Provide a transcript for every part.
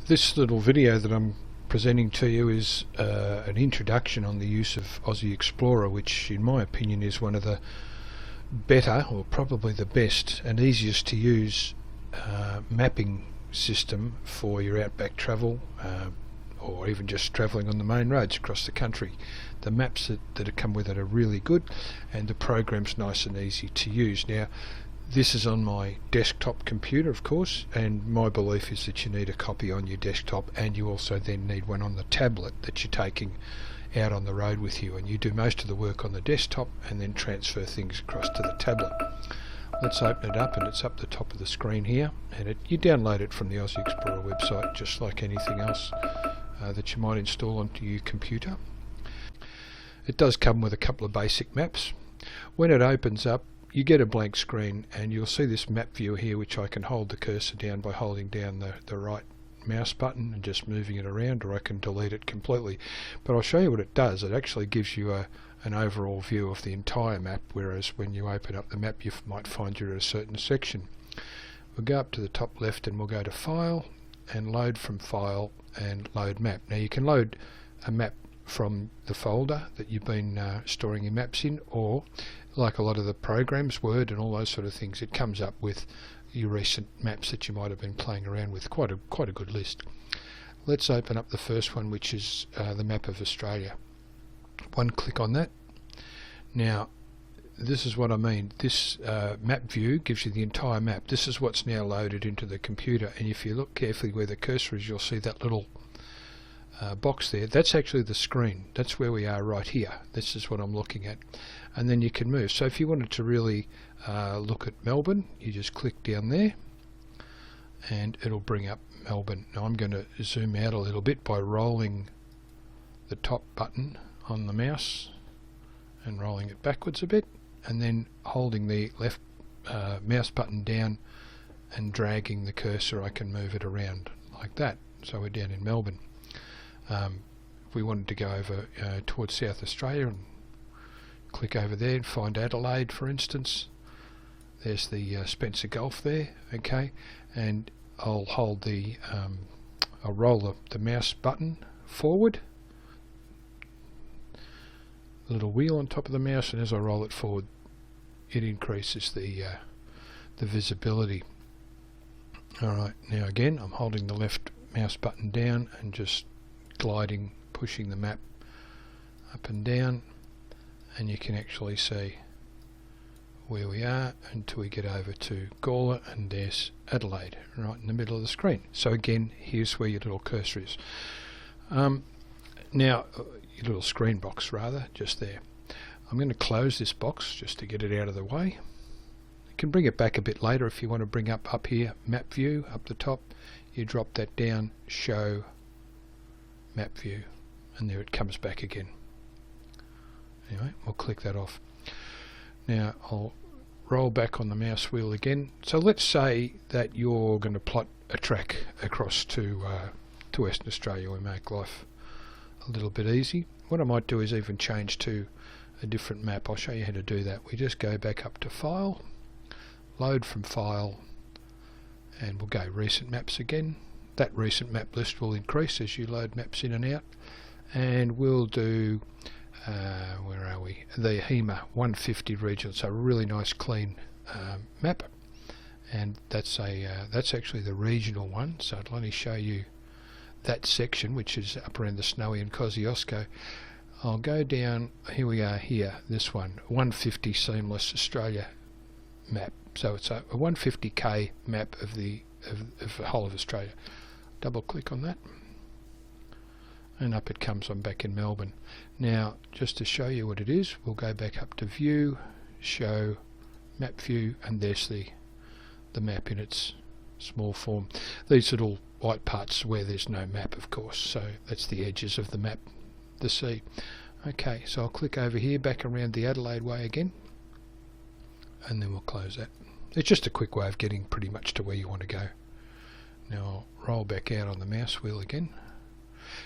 This little video that I'm presenting to you is an introduction on the use of Ozi Explorer, which in my opinion is one of the better, or probably the best and easiest to use mapping system for your outback travel, or even just travelling on the main roads across the country. The maps that come with it are really good, and the program's nice and easy to use. Now, this is on my desktop computer, of course, and my belief is that you need a copy on your desktop, and you also then need one on the tablet that you're taking out on the road with you, and you do most of the work on the desktop and then transfer things across to the tablet. Let's open it up, and it's up the top of the screen here, and you download it from the Ozi Explorer website just like anything else that you might install onto your computer. It does come with a couple of basic maps. When it opens up, you get a blank screen, and you'll see this map viewer here, which I can hold the cursor down by holding down the right mouse button and just moving it around, or I can delete it completely. But I'll show you what it does. It actually gives you an overall view of the entire map, whereas when you open up the map you might find you're at a certain section. We'll go up to the top left and we'll go to File and Load from File and Load Map. Now you can load a map from the folder that you've been storing your maps in, or like a lot of the programs, Word and all those sort of things, it comes up with your recent maps that you might have been playing around with. Quite a good list. Let's open up the first one, which is the map of Australia. One click on that. Now this is what I mean. This map view gives you the entire map. This is what's now loaded into the computer, and if you look carefully where the cursor is, you'll see that little box there. That's actually the screen. That's where we are right here. This is what I'm looking at, and then you can move. So if you wanted to really look at Melbourne, you just click down there and it'll bring up Melbourne. Now I'm going to zoom out a little bit by rolling the top button on the mouse and rolling it backwards a bit, and then holding the left mouse button down and dragging the cursor, I can move it around like that. So we're down in Melbourne. If we wanted to go over towards South Australia, and click over there and find Adelaide, for instance, there's the Spencer Gulf there, okay, and I'll hold I'll roll the mouse button forward, the little wheel on top of the mouse, and as I roll it forward it increases the visibility. Alright, now again I'm holding the left mouse button down and just gliding, pushing the map up and down, and you can actually see where we are until we get over to Gawler, and there's Adelaide right in the middle of the screen. So again, here's where your little cursor is. Now your little screen box rather, just there. I'm going to close this box just to get it out of the way. You can bring it back a bit later if you want to bring up here map view up the top. You drop that down, show map view, and there it comes back again. Anyway, we'll click that off. Now I'll roll back on the mouse wheel again. So let's say that you're going to plot a track across to Western Australia. We make life a little bit easy. What I might do is even change to a different map. I'll show you how to do that. We just go back up to File, Load from File, and we'll go Recent Maps again. That recent map list will increase as you load maps in and out, and we'll do where are we? The HEMA 150 region. So a really nice clean map, and that's actually the regional one. So I'll only show you that section, which is up around the Snowy and Kosciuszko. I'll go down. Here we are. Here, this one, 150 seamless Australia map. So it's a 150k map of the whole of Australia. Double click on that, and up it comes. I'm back in Melbourne. Now just to show you what it is, we'll go back up to View, Show, Map View, and there's the map in its small form. These little white parts where there's no map, of course, so that's the edges of the map, the sea. Okay, so I'll click over here back around the Adelaide way again, and then we'll close that. It's just a quick way of getting pretty much to where you want to go. Now I'll roll back out on the mouse wheel again.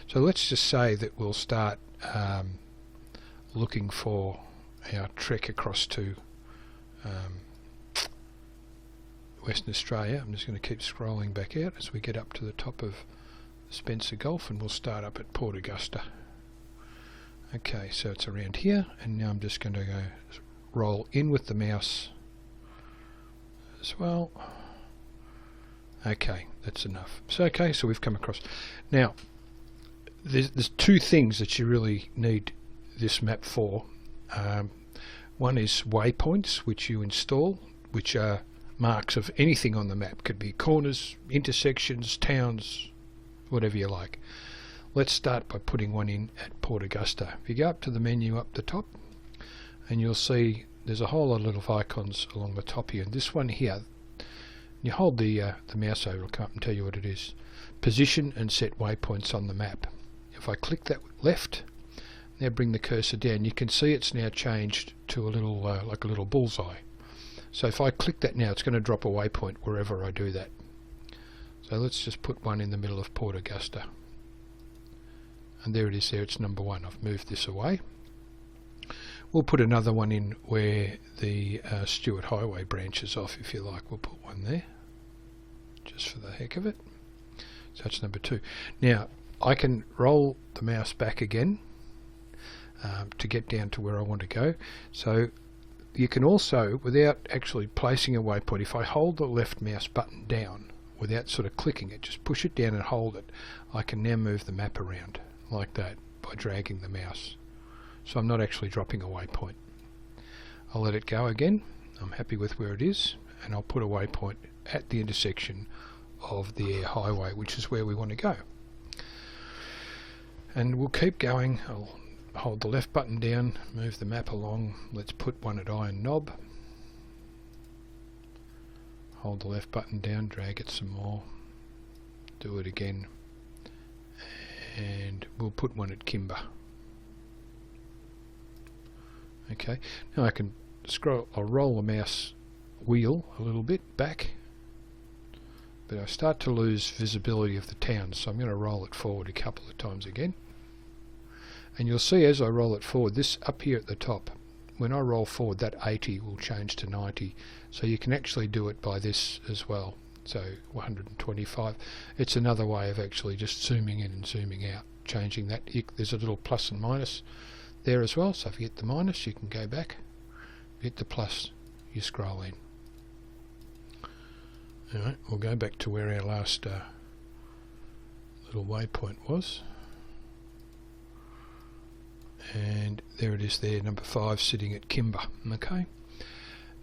So let's just say that we'll start looking for our trek across to Western Australia. I'm just going to keep scrolling back out as we get up to the top of Spencer Gulf, and we'll start up at Port Augusta. Okay, so it's around here, and now I'm just going to go roll in with the mouse as well. Okay, that's enough. So okay, so we've come across. Now, there's two things that you really need this map for. One is waypoints, which you install, which are marks of anything on the map. Could be corners, intersections, towns, whatever you like. Let's start by putting one in at Port Augusta. If you go up to the menu up the top, and you'll see there's a whole lot of little icons along the top here. And this one here, you hold the mouse over, it'll come up and tell you what it is. Position and set waypoints on the map. If I click that left, now bring the cursor down, you can see it's now changed to a little like a little bullseye. So if I click that now, it's going to drop a waypoint wherever I do that. So let's just put one in the middle of Port Augusta. And there it is there, it's number 1. I've moved this away. We'll put another one in where the Stewart Highway branches off, if you like. We'll put one there, just for the heck of it. So that's number 2. Now, I can roll the mouse back again to get down to where I want to go. So you can also, without actually placing a waypoint, if I hold the left mouse button down, without sort of clicking it, just push it down and hold it, I can now move the map around like that by dragging the mouse. So I'm not actually dropping a waypoint. I'll let it go again. I'm happy with where it is, and I'll put a waypoint at the intersection of the air highway, which is where we want to go. And we'll keep going. I'll hold the left button down, move the map along. Let's put one at Iron Knob. Hold the left button down, drag it some more, do it again, and we'll put one at Kimber. Okay, now I can scroll, I'll roll the mouse wheel a little bit back, but I start to lose visibility of the town, so I'm going to roll it forward a couple of times again. And you'll see as I roll it forward, this up here at the top, when I roll forward, that 80 will change to 90. So you can actually do it by this as well. So 125. It's another way of actually just zooming in and zooming out, changing that. There's a little plus and minus there as well. So if you hit the minus, you can go back. If you hit the plus, you scroll in. Alright, we'll go back to where our last little waypoint was. And there it is there, number 5, sitting at Kimber. Okay.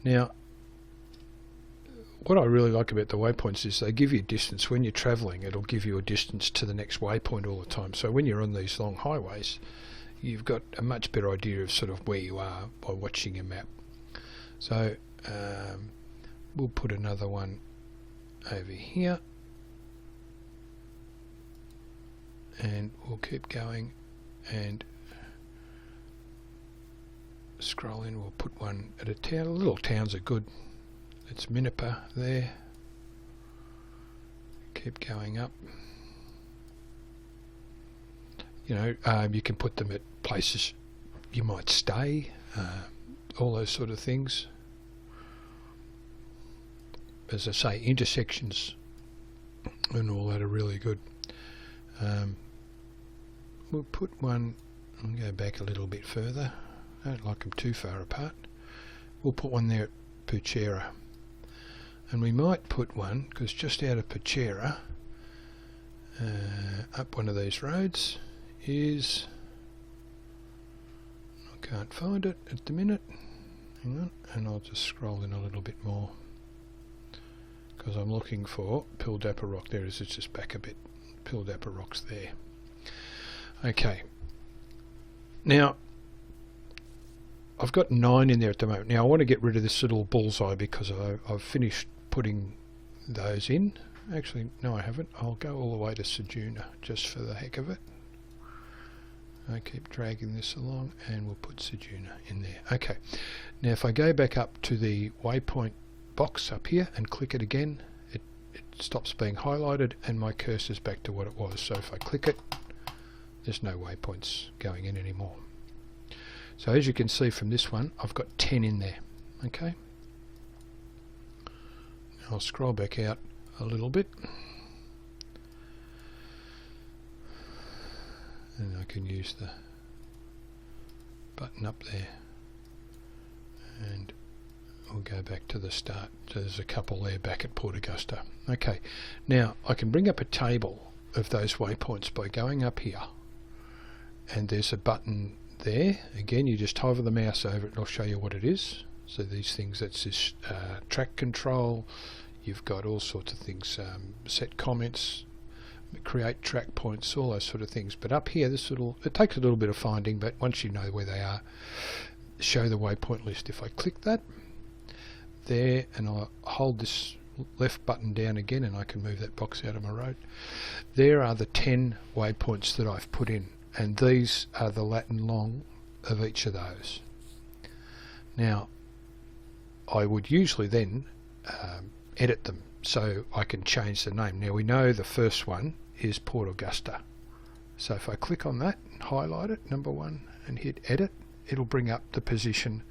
Now, what I really like about the waypoints is they give you distance. When you're travelling, it'll give you a distance to the next waypoint all the time. So when you're on these long highways, you've got a much better idea of sort of where you are by watching a map. So we'll put another one over here, and we'll keep going and scroll in. We'll put one at a town. Little towns are good. It's Minnepa there. Keep going up. You know, you can put them at places you might stay, all those sort of things. As I say, intersections and all that are really good. We'll put one, I'll go back a little bit further. I don't like them too far apart. We'll put one there at Puchera. And we might put one, because just out of Puchera, up one of these roads is, I can't find it at the minute. Hang on, and I'll just scroll in a little bit more, because I'm looking for Pildappa Rock. There it is, it's just back a bit. Pildappa Rock's there. Okay. Now, I've got 9 in there at the moment. Now I want to get rid of this little bullseye because I've finished putting those in. Actually, no I haven't. I'll go all the way to Sejuna just for the heck of it. I keep dragging this along and we'll put Sejuna in there. Okay. Now if I go back up to the waypoint box up here and click it again, it stops being highlighted and my cursor's back to what it was. So if I click it, there's no waypoints going in anymore. So as you can see from this one, I've got 10 in there. Okay. I'll scroll back out a little bit. can use the button up there, and we'll go back to the start. So there's a couple there back at Port Augusta. Okay, now I can bring up a table of those waypoints by going up here, and there's a button there. Again, you just hover the mouse over it and I'll show you what it is. So these things, that's this track control. You've got all sorts of things, set comments, create track points, all those sort of things. But up here, this little, it takes a little bit of finding, but once you know where they are, show the waypoint list. If I click that there and I hold this left button down again, and I can move that box out of my road, there are the 10 waypoints that I've put in, and these are the lat and long of each of those. Now I would usually then edit them so I can change the name. Now we know the first one is Port Augusta, so if I click on that and highlight it, number 1, and hit edit, it'll bring up the position.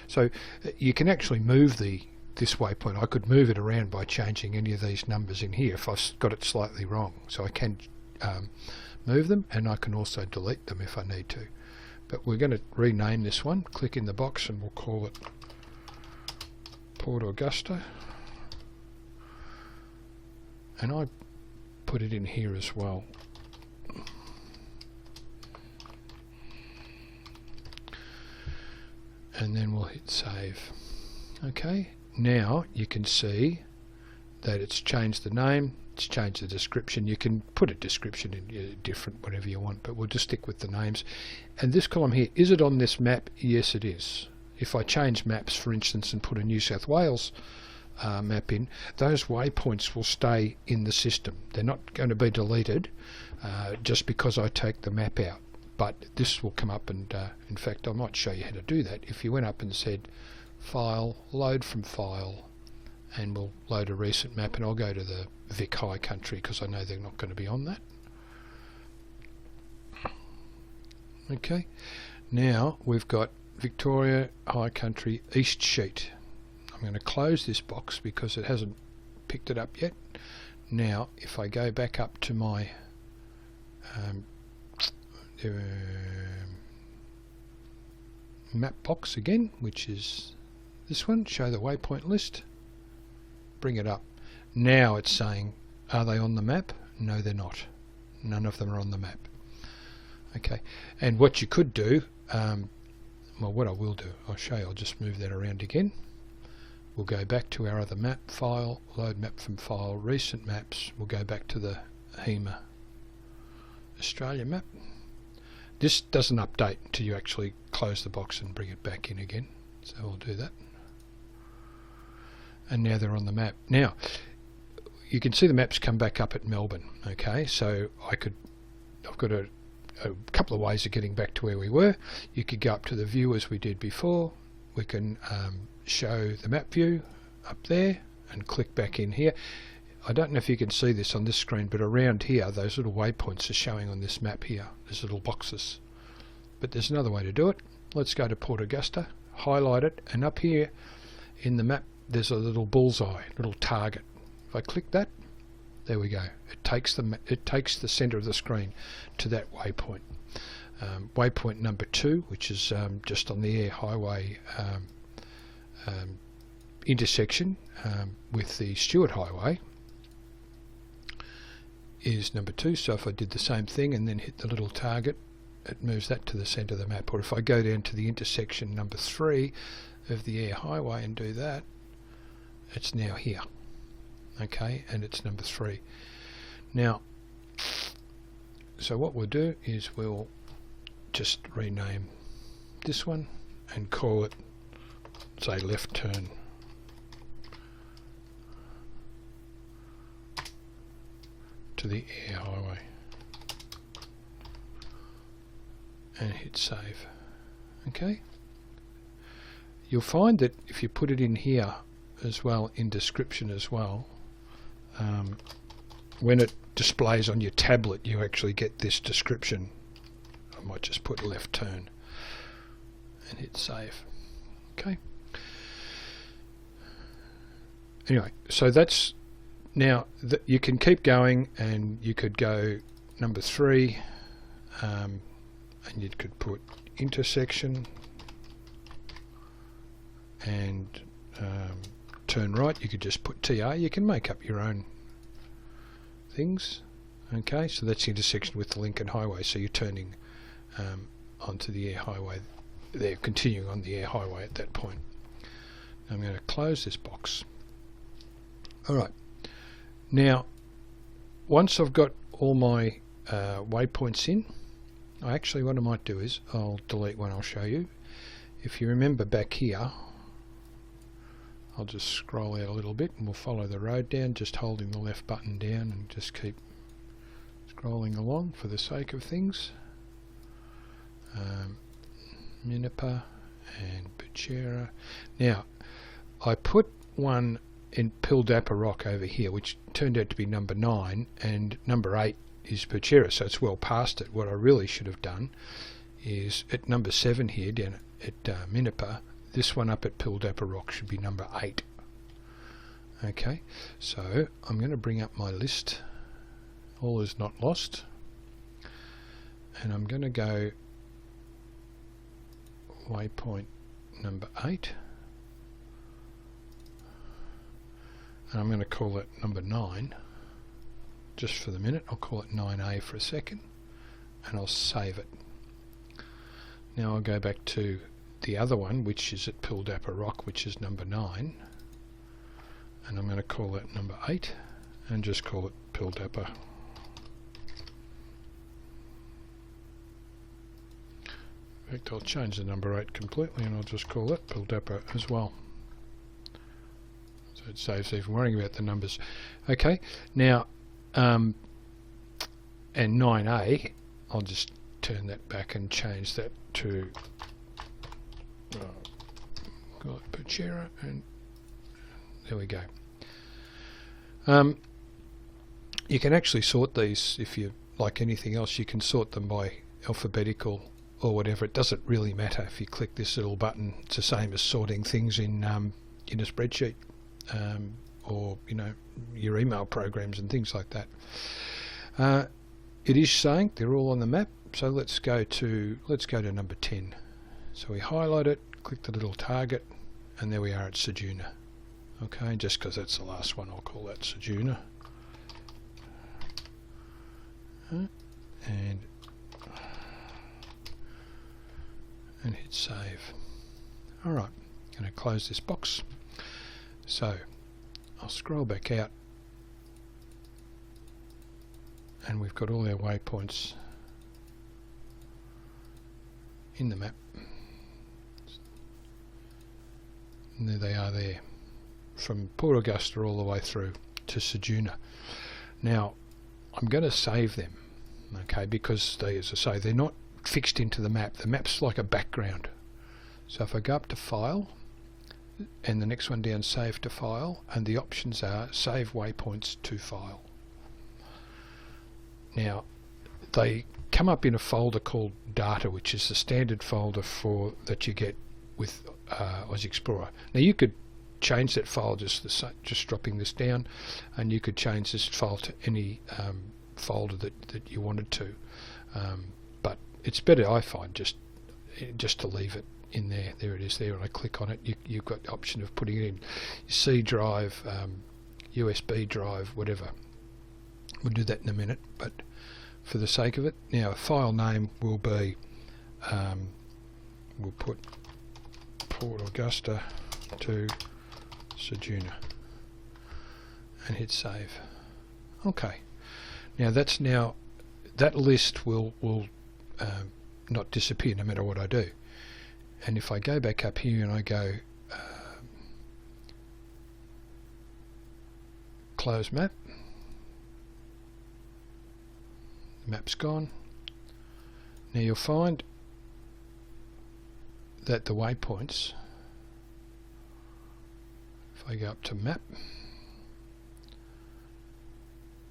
So you can actually move this waypoint. I could move it around by changing any of these numbers in here if I've got it slightly wrong. So I can move them, and I can also delete them if I need to. But we're going to rename this one. Click in the box and we'll call it Port Augusta. And I put it in here as well. And then we'll hit save. Okay, now you can see that it's changed the name, it's changed the description. You can put a description in different, whatever you want, but we'll just stick with the names. And this column here, is it on this map? Yes, it is. If I change maps, for instance, and put a New South Wales map in, those waypoints will stay in the system. They're not going to be deleted just because I take the map out. But this will come up, and in fact I might show you how to do that. If you went up and said File, Load from File, and we'll load a recent map, and I'll go to the Vic High Country because I know they're not going to be on that. Okay, now we've got Victoria High Country East Sheet. I'm going to close this box because it hasn't picked it up yet. Now if I go back up to my map box again, which is this one, show the waypoint list, bring it up. Now it's saying, are they on the map? No, they're not. None of them are on the map. Okay, and what you could do, well, what I will do, I'll show you. I'll just move that around again. We'll go back to our other map, File, Load Map from File, Recent Maps. We'll go back to the HEMA Australia map. This doesn't update until you actually close the box and bring it back in again. So we'll do that. And now they're on the map. Now you can see the maps come back up at Melbourne. Okay, so I've got a couple of ways of getting back to where we were. You could go up to the view as we did before. We can show the map view up there and click back in here. I don't know if you can see this on this screen, but around here those little waypoints are showing on this map here. There's little boxes. But there's another way to do it. Let's go to Port Augusta, highlight it, and up here in the map there's a little bullseye, little target. If I click that, there we go. It takes the center of the screen to that waypoint. Waypoint number 2, which is just on the air highway intersection with the Stewart Highway, is number 2. So if I did the same thing and then hit the little target, it moves that to the centre of the map. Or if I go down to the intersection number 3 of the air highway and do that, it's now here. Okay, and it's number 3. Now, so what we'll do is we'll just rename this one and call it, say, left turn. To the air highway. And hit save. Okay. You'll find that if you put it in here as well, in description as well, when it displays on your tablet you actually get this description. I might just put left turn and hit save. Okay. Anyway, so that's now you can keep going, and you could go number 3. and you could put intersection and turn right. You could just put TR. You can make up your own things. Okay, so that's the intersection with the Lincoln Highway, so you're turning onto the air highway there, continuing on the air highway at that point. I'm going to close this box. Alright, now once I've got all my waypoints in, what I might do is I'll delete one. I'll show you. If you remember back here, I'll just scroll out a little bit and we'll follow the road down, just holding the left button down and just keep scrolling along for the sake of things. Minipa and Bachera. Now I put one in Pildappa Rock over here, which turned out to be number 9, and number 8 is Bachera, so it's well past it. What I really should have done is at number 7 here down at Minipa, this one up at Pildappa Rock should be number 8. Okay, so I'm going to bring up my list. All is not lost, and I'm going to go waypoint number 8, and I'm going to call it number 9 just for the minute. I'll call it 9A for a second, and I'll save it. Now I'll go back to the other one, which is at Pildappa Rock, which is number 9, and I'm going to call that number 8 and just call it Pildappa. In fact, I'll change the number 8 completely and I'll just call it Pildappa as well. So it saves even worrying about the numbers. Okay, now and 9A, I'll just turn that back and change that to Bachera, and there we go. You can actually sort these, if you like anything else, you can sort them by alphabetical or whatever. It doesn't really matter if you click this little button. It's the same as sorting things in a spreadsheet, or your email programs and things like that. It is saying they're all on the map, so let's go to number 10. So we highlight it, click the little target, and there we are at Ceduna. Okay, just because that's the last one, I'll call that Ceduna. And hit save. Alright, going to close this box. So I'll scroll back out, and we've got all our waypoints in the map. And there they are there, from Port Augusta all the way through to Ceduna. Now I'm going to save them, okay, because they, as I say, they're not fixed into the map. The map's like a background. So if I go up to File, and the next one down, Save to File, and the options are Save Waypoints to File. Now they come up in a folder called Data, which is the standard folder that you get with Ozi Explorer. Now you could change that file just dropping this down, and you could change this file to any folder that you wanted to, but it's better, I find, just to leave it in there. There it is there, and I click on it. You've got the option of putting it in C drive, USB drive, whatever. We'll do that in a minute, but for the sake of it, now a file name will be, we'll put Port Augusta to Ceduna and hit save. Okay, now that list will not disappear no matter what I do. And if I go back up here and I go close map, the map's gone. Now you'll find that the waypoints, if I go up to map,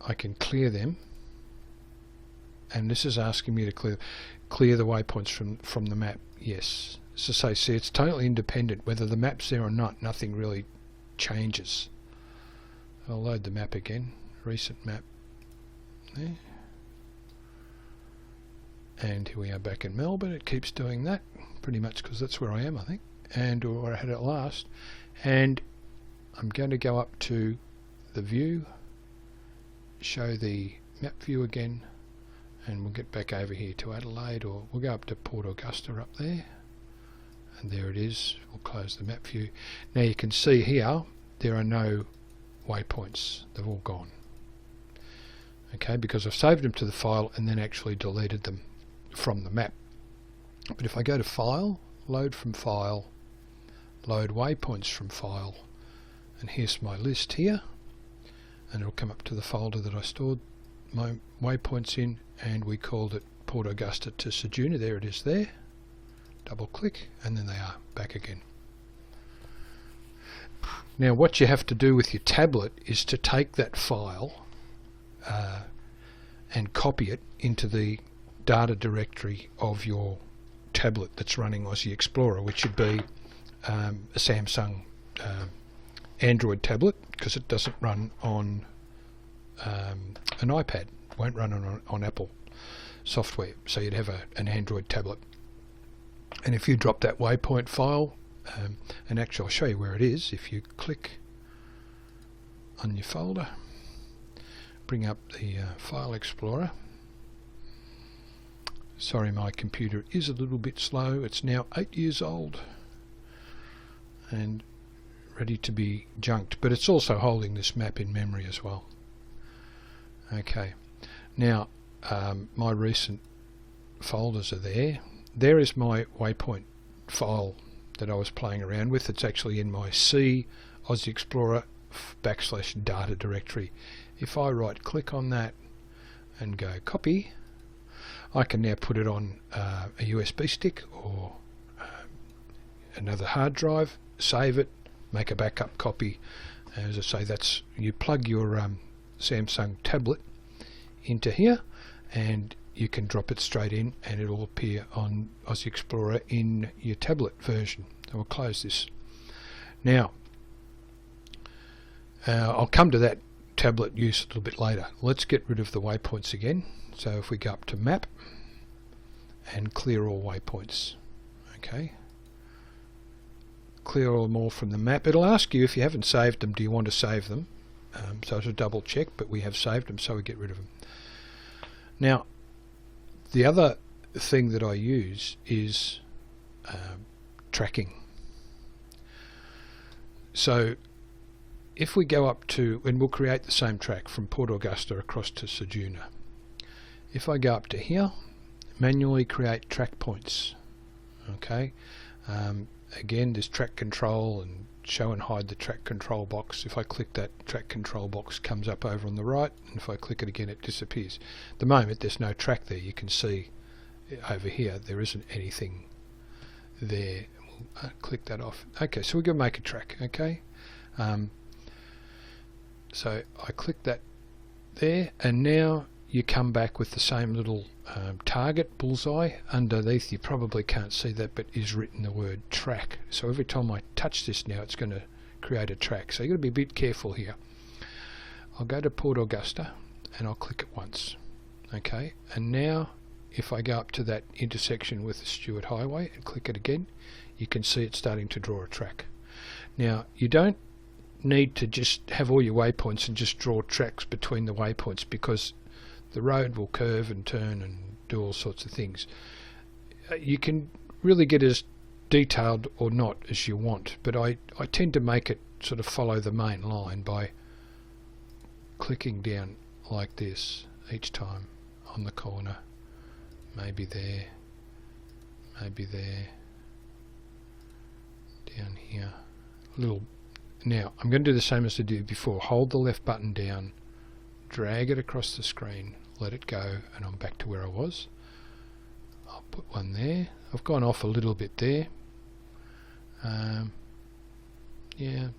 I can clear them, and this is asking me to clear the waypoints from the map. Yes, so see, it's totally independent whether the map's there or not. Nothing really changes. I'll load the map again, recent map there, and here we are back in Melbourne. It keeps doing that pretty much because that's where I am, I think, and where I had it last. And I'm going to go up to the view, show the map view again, and we'll get back over here to Adelaide, or we'll go up to Port Augusta up there, and there it is. We'll close the map view. Now you can see here there are no waypoints, they've all gone. Okay, because I've saved them to the file and then actually deleted them from the map. But if I go to File, Load from File, Load Waypoints from File, and here's my list here, and it'll come up to the folder that I stored my waypoints in, and we called it Port Augusta to Ceduna. There it is there. Double click, and then they are back again. Now what you have to do with your tablet is to take that file and copy it into the data directory of your tablet that's running Ozi Explorer, which should be a Samsung Android tablet, because it doesn't run on an iPad, won't run on Apple software, so you'd have an Android tablet. And if you drop that waypoint file, and actually I'll show you where it is. If you click on your folder, bring up the File Explorer. Sorry, my computer is a little bit slow. It's now 8 years old and ready to be junked, but it's also holding this map in memory as well. Okay, now my recent folders are there. There is my waypoint file that I was playing around with. It's actually in my C Ozi Explorer /data directory. If I right click on that and go copy, I can now put it on a USB stick or another hard drive, save it, make a backup copy. As I say, that's, you plug your Samsung tablet into here and you can drop it straight in and it will appear on Ozi Explorer in your tablet version. So we'll close this. Now I'll come to that tablet use a little bit later. Let's get rid of the waypoints again. So if we go up to Map and clear all waypoints, okay, clear all more from the map. It'll ask you if you haven't saved them, do you want to save them? So it's a double check, but we have saved them, so we get rid of them. Now the other thing that I use is tracking. So if we go up to, and we'll create the same track from Port Augusta across to Ceduna. If I go up to here, manually create track points. Okay, again, there's track control and show and hide the track control box. If I click that, track control box comes up over on the right, and if I click it again it disappears. At the moment there's no track there. You can see over here there isn't anything there. We'll click that off. Okay, so we're going to make a track. Okay, so I click that there, and now you come back with the same little target bullseye. Underneath, you probably can't see that, but is written the word track. So every time I touch this now, it's going to create a track. So you've got to be a bit careful here. I'll go to Port Augusta and I'll click it once. Okay, and now if I go up to that intersection with the Stewart Highway and click it again, you can see it's starting to draw a track. Now you don't need to just have all your waypoints and just draw tracks between the waypoints, because the road will curve and turn and do all sorts of things. You can really get as detailed or not as you want, but I tend to make it sort of follow the main line by clicking down like this each time on the corner. Maybe there, maybe there, down here, a little. Now I'm going to do the same as I did before. Hold the left button down, drag it across the screen, let it go, and I'm back to where I was. I'll put one there. I've gone off a little bit there. Yeah,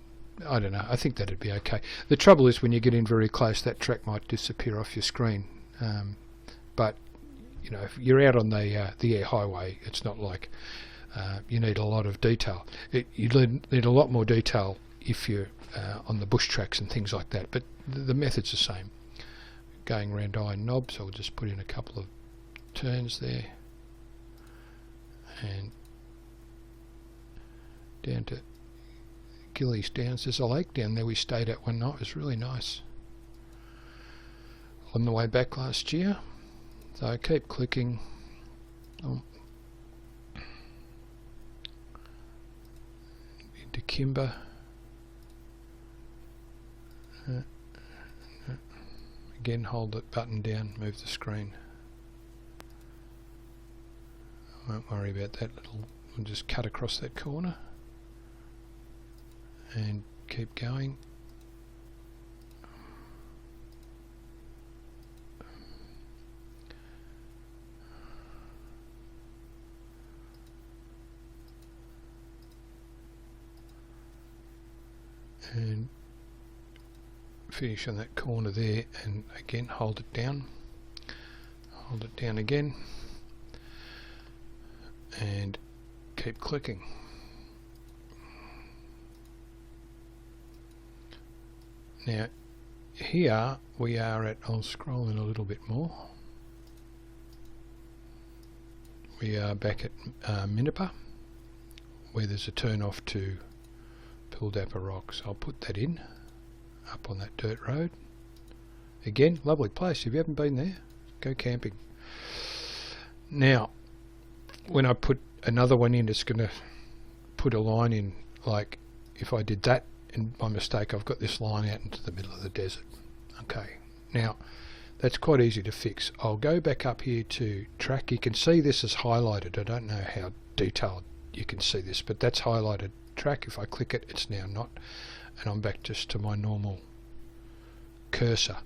I don't know. I think that'd be okay. The trouble is when you get in very close, that track might disappear off your screen. But you know, if you're out on the air highway, it's not like you need a lot of detail. You need a lot more detail if you're on the bush tracks and things like that, but the method's the same. Going around iron knobs, I'll just put in a couple of turns there, and down to Gillies Downs. There's a lake down there we stayed at one night. It was really nice. On the way back last year, so I keep clicking. Into Kimber. Again, hold that button down, move the screen. I won't worry about that little. We'll just cut across that corner and keep going. And finish on that corner there, and again hold it down again, and keep clicking. Now here we are at, I'll scroll in a little bit more, we are back at Minnipa, where there's a turn off to Pildappa Rocks. I'll put that in up on that dirt road. Again, lovely place. If you haven't been there, go camping. Now when I put another one in, it's going to put a line in, like if I did that and by mistake I've got this line out into the middle of the desert. Okay, now that's quite easy to fix. I'll go back up here to track. You can see this is highlighted. I don't know how detailed you can see this, but that's highlighted track. If I click it, it's now not, and I'm back just to my normal cursor.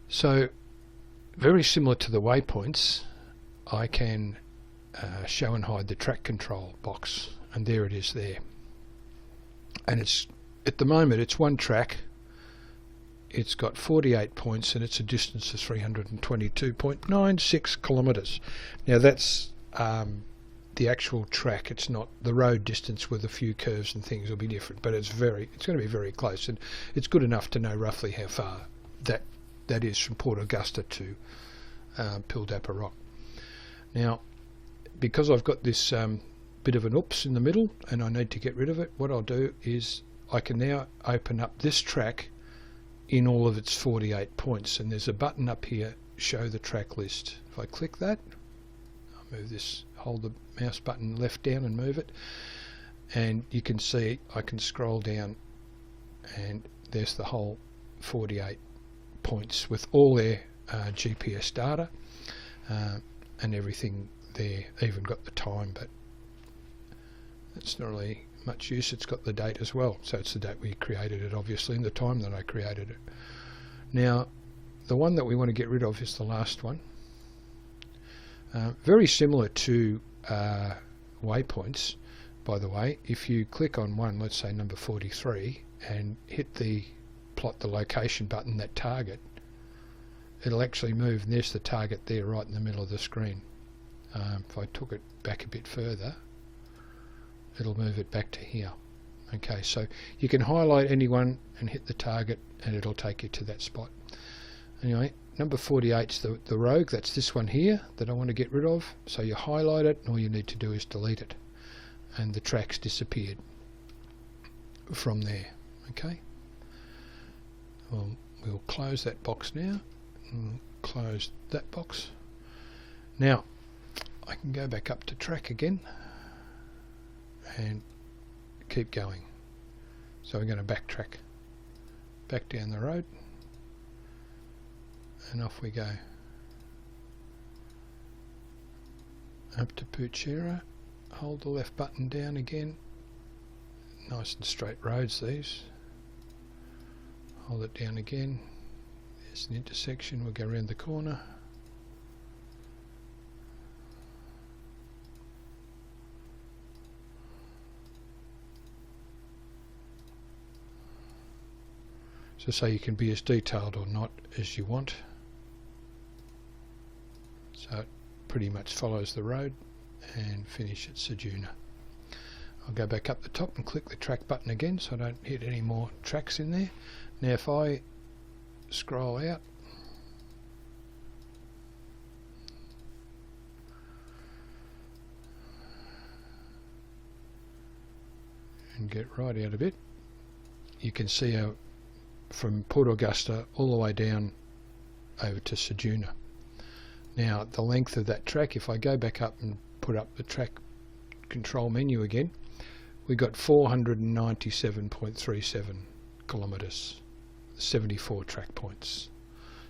So very similar to the waypoints, I can show and hide the track control box, and there it is there. And it's, at the moment, it's one track. It's got 48 points and it's a distance of 322.96 kilometres. Now that's the actual track. It's not the road distance, with a few curves and things will be different, but it's going to be very close, and it's good enough to know roughly how far that is from Port Augusta to Pildappa Rock. Now because I've got this bit of an oops in the middle and I need to get rid of it, what I'll do is I can now open up this track in all of its 48 points, and there's a button up here, show the track list. If I click that, I'll move this, hold the mouse button left down and move it, and you can see I can scroll down and there's the whole 48 points with all their GPS data and everything there. Even got the time, but it's not really much use. It's got the date as well, so it's the date we created it, obviously, and the time that I created it. Now the one that we want to get rid of is the last one. Very similar to waypoints, by the way. If you click on one, let's say number 43, and hit the plot the location button, that target, it'll actually move, and there's the target there right in the middle of the screen. If I took it back a bit further, it'll move it back to here. Okay, so you can highlight anyone and hit the target and it'll take you to that spot. Anyway, number 48 is the rogue. That's this one here that I want to get rid of. So you highlight it and all you need to do is delete it, and the track's disappeared from there. Okay, well, we'll close that box now, and close that box. Now I can go back up to track again and keep going. So we're going to backtrack back down the road, and off we go up to Puchera. Hold the left button down again. Nice and straight roads these. Hold it down again. There's an intersection. We'll go around the corner. So you can be as detailed or not as you want. So it pretty much follows the road and finish at Sejuna. I'll go back up the top and click the track button again so I don't hit any more tracks in there. Now if I scroll out, get right out of it, you can see how from Port Augusta all the way down over to Ceduna. Now the length of that track, if I go back up and put up the track control menu again, we got 497.37 kilometres, 74 track points.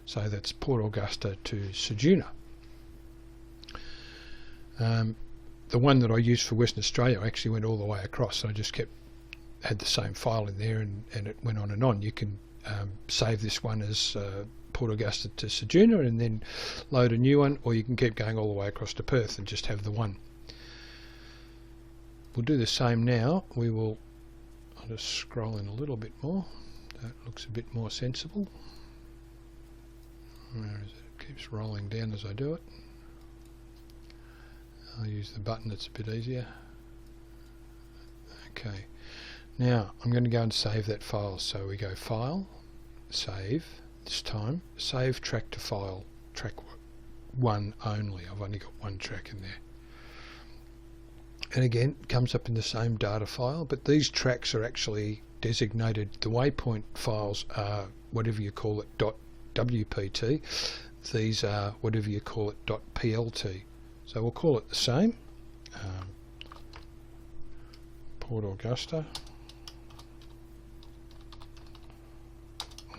So that's Port Augusta to Ceduna. The one that I used for Western Australia actually went all the way across, so I just had the same file in there, and it went on and on. You can save this one as Port Augusta to Ceduna and then load a new one, or you can keep going all the way across to Perth and just have the one. We'll do the same now. I'll just scroll in a little bit more. That looks a bit more sensible. Where is it? It keeps rolling down as I do it. I'll use the button, that's a bit easier. Okay, now I'm going to go and save that file. So we go File, Save, this time Save Track to File, Track 1 only. I've only got one track in there. And again, it comes up in the same data file, but these tracks are actually designated. The waypoint files are whatever you call it, .wpt. These are whatever you call it, .plt. So we'll call it the same. Port Augusta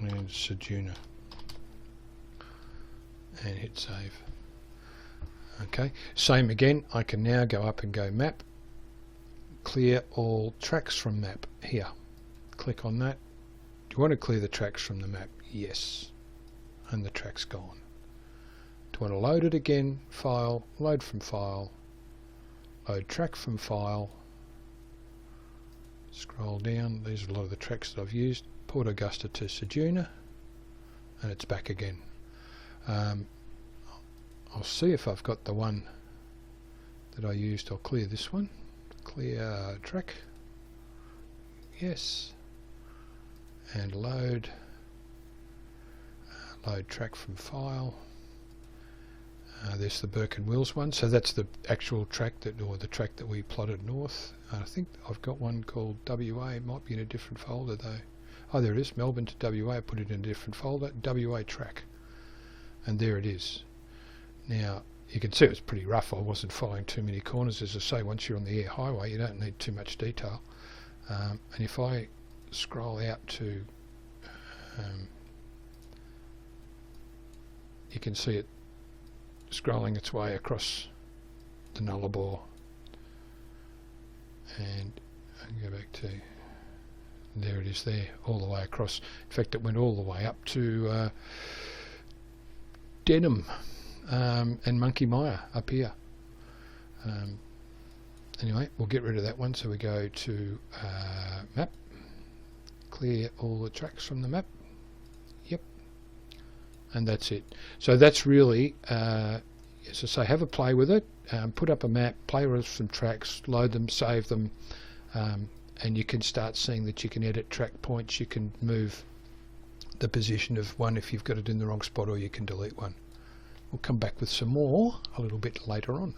and Ceduna, and hit save. Okay, same again. I can now go up and go Map, clear all tracks from Map here. Click on that. Do you want to clear the tracks from the map? Yes. And the track's gone. Do you want to load it again? File, load from file, load track from file. Scroll down. These are a lot of the tracks that I've used. Port Augusta to Ceduna, and it's back again. I'll see if I've got the one that I used. I'll clear this one. Clear track. Yes. And load. Load track from file. There's the Burke and Wills one. So that's the actual track or the track that we plotted north. I think I've got one called WA. It might be in a different folder though. Oh, there it is. Melbourne to WA. I put it in a different folder. WA track. And there it is. Now, you can see it was pretty rough. I wasn't following too many corners. As I say, once you're on the air highway, you don't need too much detail. And if I scroll out to, you can see it scrolling its way across the Nullarbor. And I can go back to, there it is there, all the way across. In fact, it went all the way up to Denham and Monkey Mire up here. Anyway, we'll get rid of that one. So we go to Map, clear all the tracks from the map. Yep. And that's it. So that's really, as I say, have a play with it, put up a map, play with some tracks, load them, save them, and you can start seeing that you can edit track points. You can move the position of one if you've got it in the wrong spot, or you can delete one. We'll come back with some more a little bit later on.